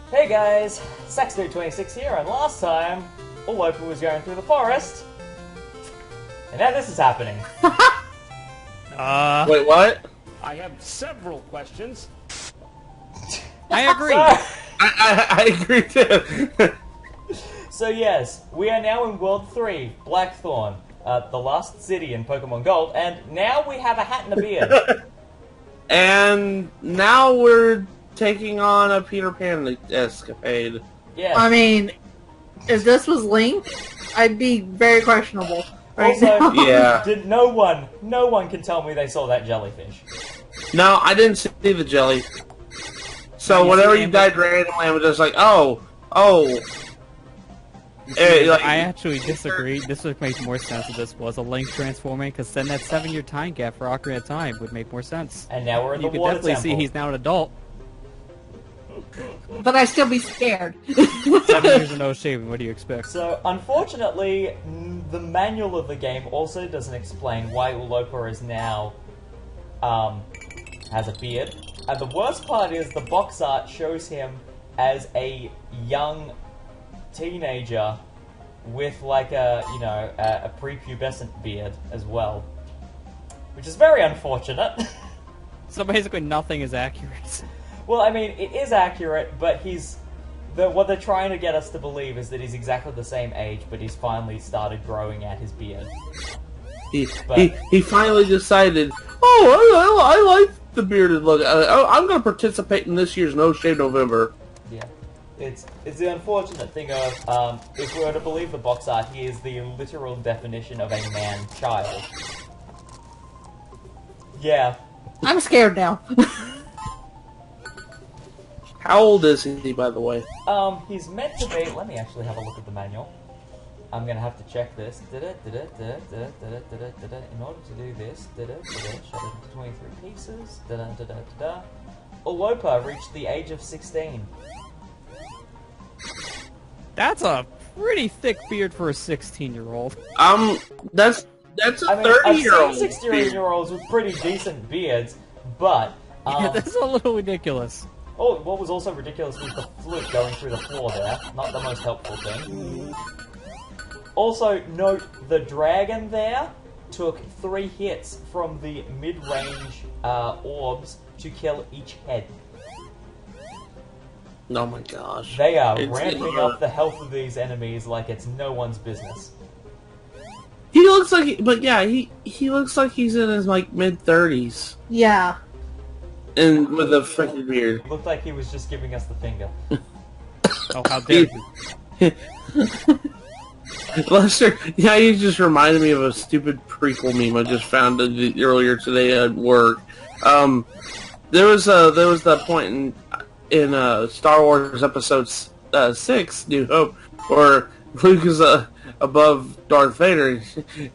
Hey guys, Saxdude26 here, and last time, Ulopa was going through the forest, and now this is happening. Wait, what? I have several questions. I agree. I agree too. So yes, we are now in World 3, Blackthorn, the last city in Pokemon Gold, and now we have a hat and a beard. And now we're taking on a Peter Pan escapade. Yes. I mean, if this was Link, I'd be very questionable right Also, now. Yeah. no one can tell me they saw that jellyfish. No, I didn't see the jelly. So whenever you died randomly, I was just like, oh. I actually disagree. This would make more sense if this was a Link transforming, because then that 7-year time gap for Ocarina of Time would make more sense. And now we're in You the could water definitely temple. see he's now an adult. But I'd still be scared. 7 years of no shaving, what do you expect? So, unfortunately, the manual of the game also doesn't explain why Ulopa is now, has a beard. And the worst part is the box art shows him as a young teenager with, like, a prepubescent beard as well. Which is very unfortunate. So basically nothing is accurate. Well, I mean, it is accurate, but what they're trying to get us to believe is that he's exactly the same age, but he's finally started growing out his beard. He finally decided, I like the bearded look. I'm going to participate in this year's No Shave November. Yeah. It's the unfortunate thing of, if we were to believe the box art, he is the literal definition of a man-child. Yeah. I'm scared now. How old is he, by the way? He's meant to be... Let me actually have a look at the manual. I'm gonna have to check this. In order to do this, shut it into 23 pieces. Ulopa reached the age of 16. That's a pretty thick beard for a 16-year-old. That's a 30-year-old. I've seen 16-year-olds with pretty decent beards, but... Yeah, that's a little ridiculous. Oh, what was also ridiculous was the flute going through the floor there. Not the most helpful thing. Also, note, the dragon there took 3 hits from the mid-range orbs to kill each head. Oh my gosh. They are ramping up the health of these enemies like it's no one's business. He looks like, he looks like he's in his, like, mid-30s. Yeah. And with a freaking beard. Looked like he was just giving us the finger. Oh, how dare you. Lester, yeah, you just reminded me of a stupid prequel meme I just found earlier today at work. There was that point in Star Wars Episode 6, New Hope, where Luke is above Darth Vader,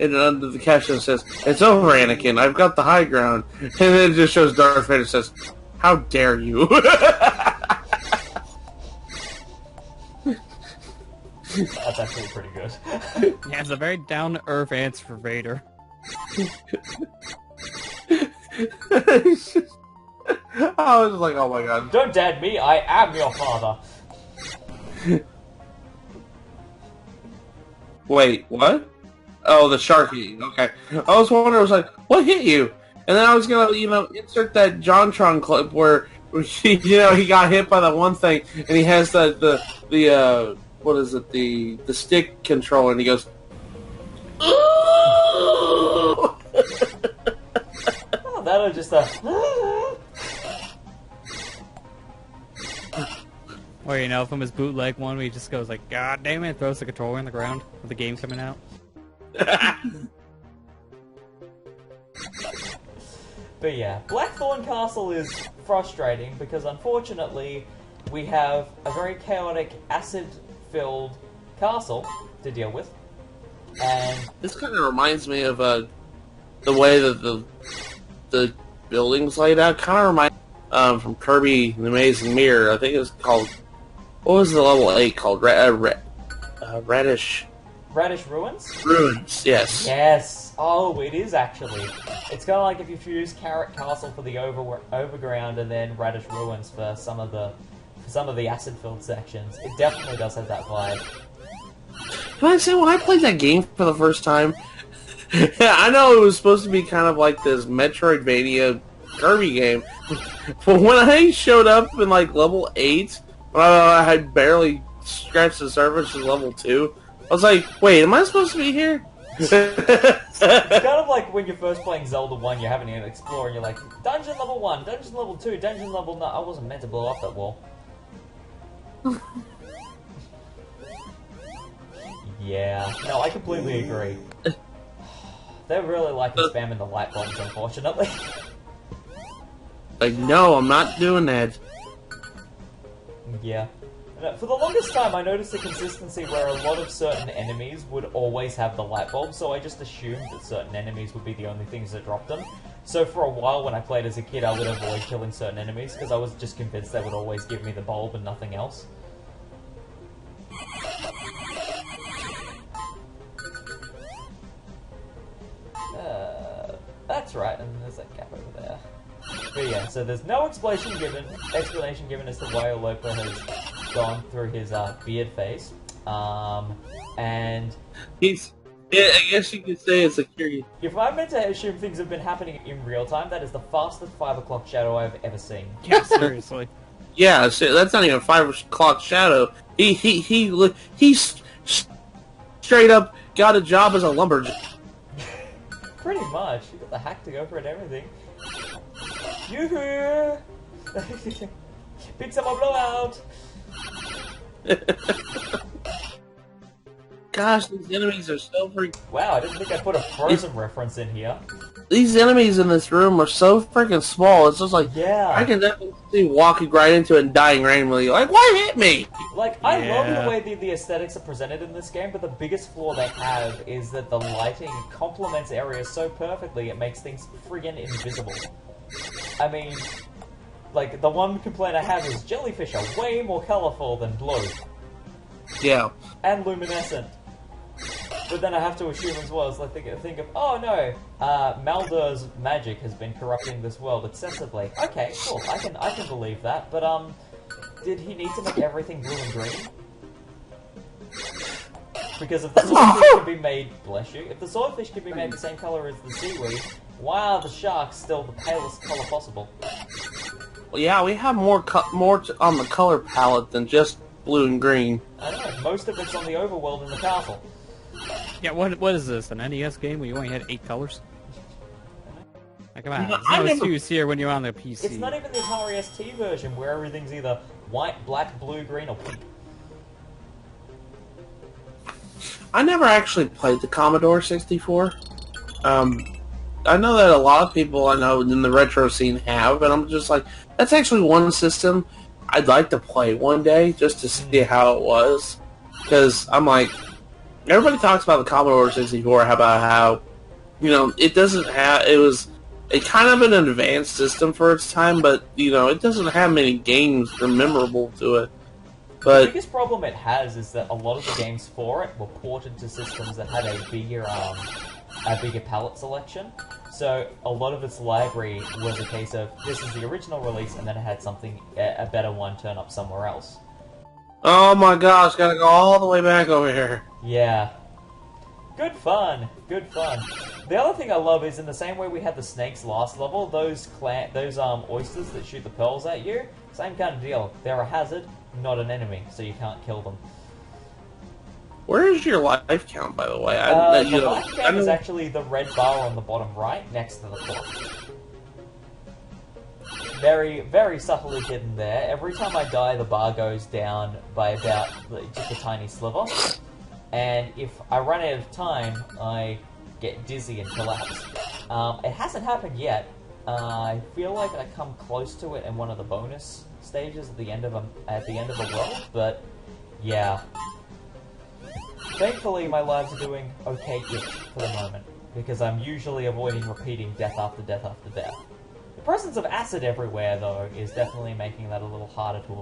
and under the caption says, "It's over, Anakin. I've got the high ground." And then it just shows Darth Vader says, "How dare you?" That's actually pretty good. Yeah, it's a very down-to-earth answer for Vader. I was like, oh my god. Don't dad me, I am your father. Wait, what? Oh, the Sharky. Okay. I was wondering, I was like, what hit you? And then I was gonna, insert that Jontron clip where, he got hit by that one thing, and he has the what is it, the stick controller, and he goes, Oh, that was just a... Or, from his bootleg one where he just goes like, God damn it, throws the controller on the ground with the game coming out. But yeah, Blackthorn Castle is frustrating because unfortunately we have a very chaotic, acid-filled castle to deal with. And this kind of reminds me of the way that the building's laid out. Kind of reminds from Kirby the Amazing Mirror. I think it was called... What was the level 8 called? Radish... Radish Ruins? Ruins, yes. Yes. Oh, it is actually. It's kind of like if you use Carrot Castle for the overground and then Radish Ruins for some of the for some of the acid-filled sections. It definitely does have that vibe. Can I say, when I played that game for the first time, I know it was supposed to be kind of like this Metroidvania Kirby game, but when I showed up in like level 8, I had barely scratched the surface of level 2, I was like, wait, am I supposed to be here? It's kind of like when you're first playing Zelda 1, you're having to explore, and you're like, dungeon level 1, dungeon level 2, dungeon level 9. I wasn't meant to blow up that wall. Yeah, no, I completely agree. They're really liking spamming the light bombs, unfortunately. Like, no, I'm not doing that. Yeah. For the longest time, I noticed a consistency where a lot of certain enemies would always have the light bulb, so I just assumed that certain enemies would be the only things that dropped them. So for a while, when I played as a kid, I would avoid killing certain enemies, because I was just convinced they would always give me the bulb and nothing else. That's right, and there's that gap over there. But yeah, so there's no explanation given as to why Ulopa has gone through his beard phase. And He's, yeah, I guess you could say it's a curious. if I'm meant to assume things have been happening in real time, that is the fastest 5 o'clock shadow I've ever seen. Yeah, seriously. Yeah, so that's not even 5 o'clock shadow. He straight up got a job as a lumberjack. Pretty much. You got the hack to go for it and everything. Yoo-hoo! Big summer blowout! Gosh, these enemies are so freaking... Wow, I didn't think I put a Frozen reference in here. These enemies in this room are so freaking small. It's just like, Yeah. I can definitely see walking right into it and dying randomly. Like, why hit me? Like, I love Yeah. the way the aesthetics are presented in this game, but the biggest flaw they have is that the lighting complements areas so perfectly it makes things friggin' invisible. I mean, like, the one complaint I have is jellyfish are way more colourful than blue. Yeah. And luminescent. But then I have to assume as well, as I think of, oh no, Maldur's magic has been corrupting this world excessively. Okay, cool, I can believe that, but did he need to make everything blue and green? Because if the swordfish can be made, bless you, if the swordfish can be made the same color as the seaweed, why are the sharks still the palest color possible? Well, yeah, we have more on the color palette than just blue and green. I don't know, most of it's on the overworld in the castle. Yeah, what is this? An NES game where you only had 8 colors? Like, come on, No, there's I no never- excuse here when you're on the PC. It's not even the Atari ST version where everything's either white, black, blue, green, or pink. I never actually played the Commodore 64. I know that a lot of people I know in the retro scene have, and I'm just like, that's actually one system I'd like to play one day just to see how it was. Because I'm like, everybody talks about the Commodore 64, about how, you know, it doesn't have, it was a kind of an advanced system for its time, but, you know, it doesn't have many games that are memorable to it. The But biggest problem it has is that a lot of the games for it were ported to systems that had a bigger palette selection. So a lot of its library was a case of, this is the original release, and then it had something, a better one turn up somewhere else. oh my gosh, gotta go all the way back over here. Yeah. Good fun. Good fun. The other thing I love is in the same way we had the snakes last level, those oysters that shoot the pearls at you, same kind of deal. They're a hazard, not an enemy, so you can't kill them. Where is your life count, by the way? The life count is actually the red bar on the bottom right, next to the clock. Very, very subtly hidden there. Every time I die, the bar goes down by about just a tiny sliver. And if I run out of time, I get dizzy and collapse. It hasn't happened yet. I feel like I come close to it in one of the bonus stages at the end of a world, but yeah. Thankfully, my lives are doing okay-ish for the moment, because I'm usually avoiding repeating death after death after death. The presence of acid everywhere, though, is definitely making that a little harder to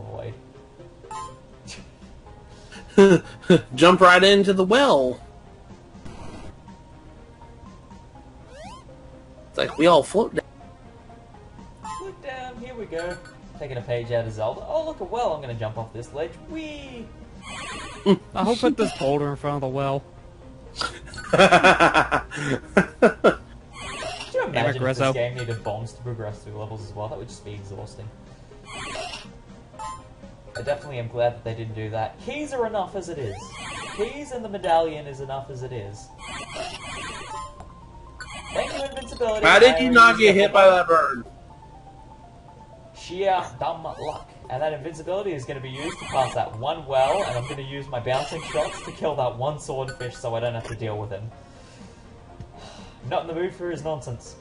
avoid. Jump right into the well. It's like we all float down. Look down, here we go. Taking a page out of Zelda. Oh, look, a well. I'm going to jump off this ledge. Whee! I hope put this boulder in front of the well. Could you imagine if this Grezzo. game needed bombs to progress through levels as well? That would just be exhausting. I definitely am glad that they didn't do that. Keys are enough as it is. Keys and the medallion is enough as it is. Thank you, invincibility. How did you not get hit by that bird? Sheer dumb luck. And that invincibility is going to be used to pass that one well, and I'm going to use my bouncing shots to kill that one swordfish so I don't have to deal with him. Not in the mood for his nonsense.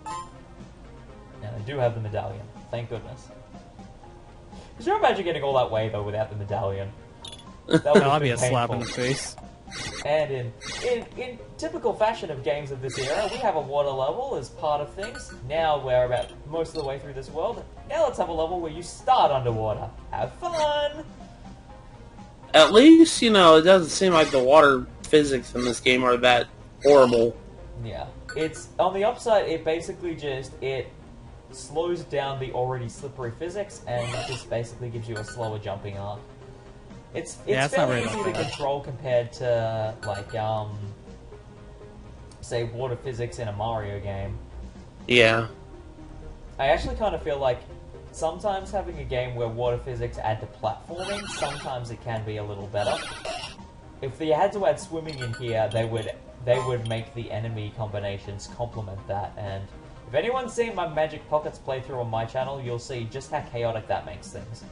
And I do have the medallion. Thank goodness. Could you imagine getting all that way, though, without the medallion? That would That'll have be been a slap in the painful. face. And in typical fashion of games of this era, we have a water level as part of things. Now we're about most of the way through this world. Now let's have a level where you start underwater. Have fun! At least, you know, it doesn't seem like the water physics in this game are that horrible. Yeah. It's, on the upside, it basically just, it slows down the already slippery physics, and it just basically gives you a slower jumping arc. It's Yeah, it's not fairly really easy that to bad. control compared to, like, say, water physics in a Mario game. Yeah. I actually kind of feel like sometimes having a game where water physics add to platforming, sometimes it can be a little better. If they had to add swimming in here, they would make the enemy combinations complement that, and if anyone's seen my Magic Pockets playthrough on my channel, you'll see just how chaotic that makes things.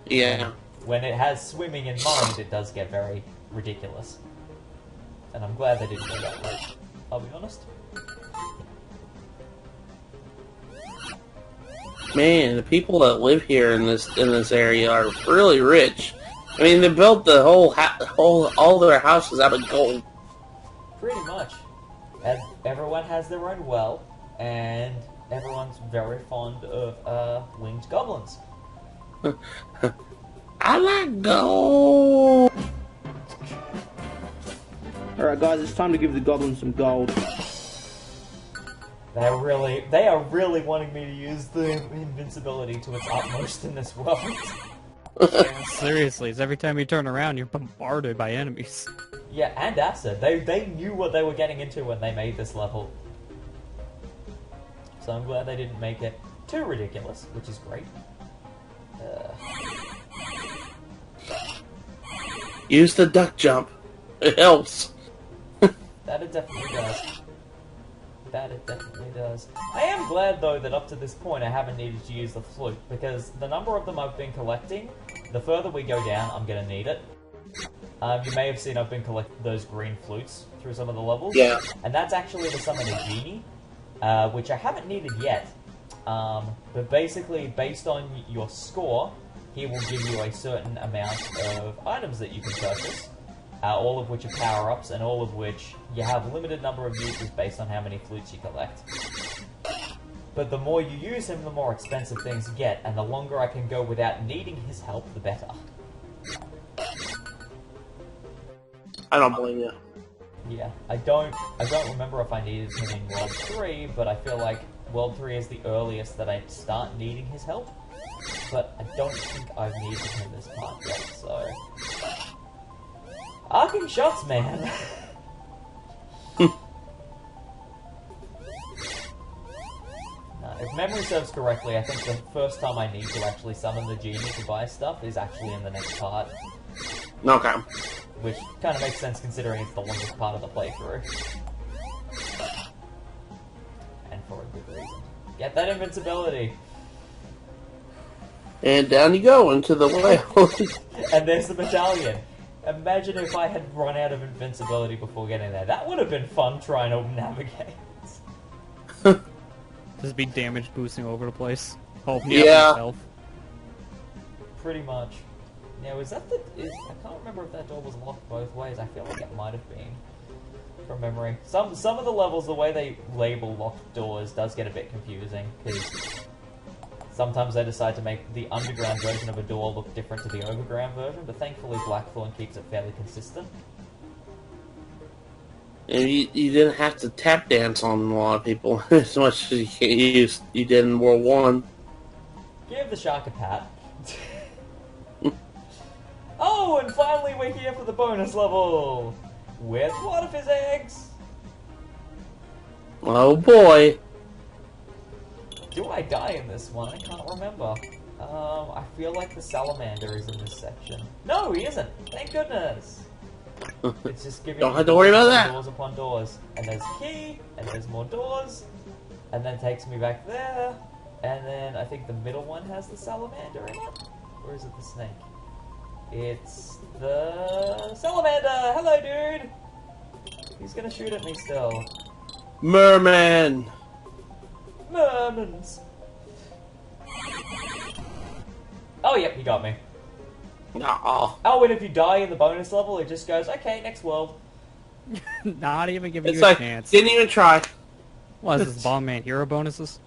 Yeah. When it has swimming in mind, it does get very ridiculous. And I'm glad they didn't do that route, I'll be honest. Man, the people that live here in this area are really rich. I mean, they built the all their houses out of gold. Pretty much. And everyone has their own well, and everyone's very fond of winged goblins. I like gold. Alright guys, it's time to give the goblins some gold. They are really wanting me to use the invincibility to its utmost in this world. Yeah, seriously, it's every time you turn around, you're bombarded by enemies. Yeah, and acid. They knew what they were getting into when they made this level. So I'm glad they didn't make it too ridiculous, which is great. Use the duck jump. It helps. That it definitely does. That it definitely does. I am glad, though, that up to this point I haven't needed to use the flute, because the number of them I've been collecting, the further we go down, I'm going to need it. You may have seen I've been collecting those green flutes through some of the levels. Yeah. And that's actually to summon a genie, which I haven't needed yet. But basically, based on your score, he will give you a certain amount of items that you can purchase. All of which are power-ups, and all of which you have a limited number of uses based on how many flutes you collect. But the more you use him, the more expensive things get, and the longer I can go without needing his help, the better. I don't blame you. Yeah, I don't remember if I needed him in World 3, but I feel like World 3 is the earliest that I start needing his help. But I don't think I've needed him this part yet, so... Arcing shots, man! No, if memory serves correctly, I think the first time I need to actually summon the genie to buy stuff is actually in the next part. Okay. Which kind of makes sense considering it's the longest part of the playthrough. And for a good reason. Get that invincibility! And down you go into the well. And there's the medallion! Imagine if I had run out of invincibility before getting there. That would have been fun trying to navigate. Just be damage boosting over the place. Hoping Yeah. yourself. Pretty much. Now, is that the... I can't remember if that door was locked both ways. I feel like it might have been. From memory. Some of the levels, the way they label locked doors does get a bit confusing, because sometimes they decide to make the underground version of a door look different to the overground version, but thankfully Blackthorn keeps it fairly consistent. And you didn't have to tap dance on a lot of people as much as you did in World 1. Give the shark a pat. Oh, and finally we're here for the bonus level! With one of his eggs! Oh boy. Do I die in this one? I can't remember. I feel like the salamander is in this section. No, he isn't! Thank goodness! It's just giving Don't have to worry about that. doors upon doors. And there's a key, and there's more doors, and then takes me back there, and then I think the middle one has the salamander in it? Or is it the snake? It's the salamander! Hello, dude! He's gonna shoot at me still. Merman. Mermans! Oh, yep, he got me. Aw. Oh, and if you die in the bonus level, it just goes, okay, next world. Not even giving It's you a like, chance. didn't even try. What is this, Bomb Man Hero bonuses?